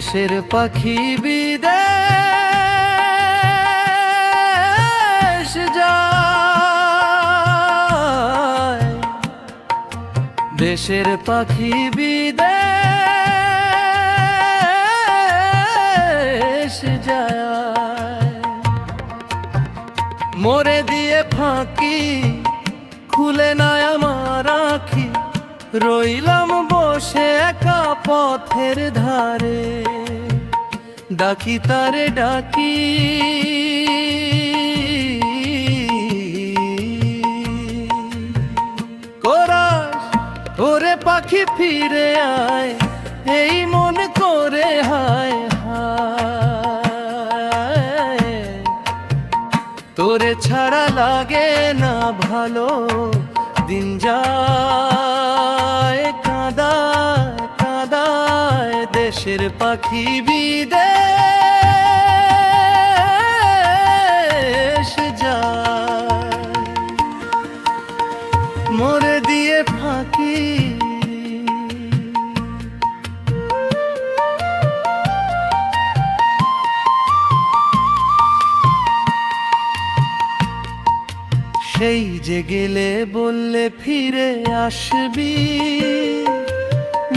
দেশের পাখি বিদেশ যায়, দেশের পাখি বিদেশ যায়। মোরে দিয়ে ফাঁকি খুলে না আমার আঁখি, রইলাম বসে একা পথের ধারে, ডাকি তারে ডাকি কোরাস ওরে পাখি ফিরে আয়, এই মন করে হায় হায়। তোরে ছাড়া লাগে না ভালো, দিন যায় কাঁদায় কাঁদায়, দেশের পাখি বিদেশ যায়, মোরে দিয়ে ফাঁকি। সেই যে গেলে বললে ফিরে আসবি,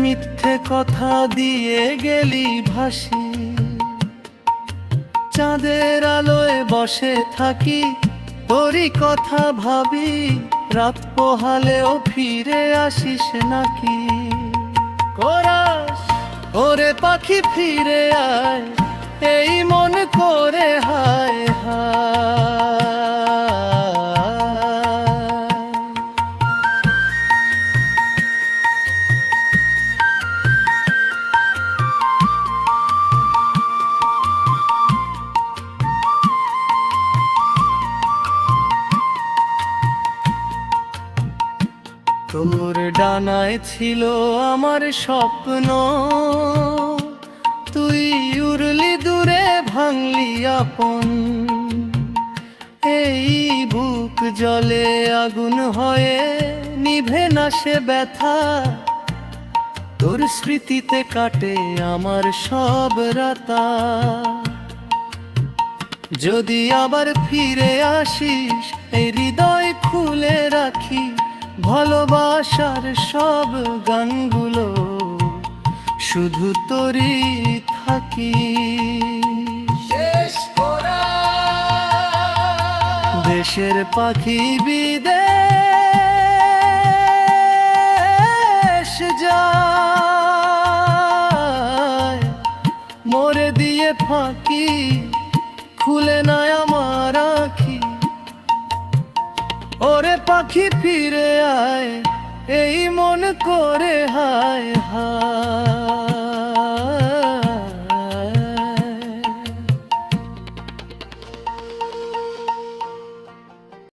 মিথ্যে কথা দিয়ে গেলি ভাসি। চাঁদের আলোয় বসে থাকি, তোরই কথা ভাবি, রাত পোহালেও ফিরে আসিস নাকি। কোরাস ওরে পাখি ফিরে আয়, এই মন করে হায় হায়। তোর ডানায় ছিল আমার স্বপ্ন, তুই উড়লি দূরে ভাঙলি আপন। এই বুক জলে আগুন হয়ে নিভে না সে ব্যথা, তোর স্মৃতিতে কাটে আমার সব রাতা। যদি আবার ফিরে আসিস, এই হৃদয় খুলে রাখি, ভালোবাসার সব গানগুলো শুধু তোরই থাকি। দেশের পাখি বিদেশ যায়, মোরে দিয়ে ফাঁকি খুলে না আমার আঁখি। ওরে পাখি ফিরে আয়, এই মন করে হায় হায়।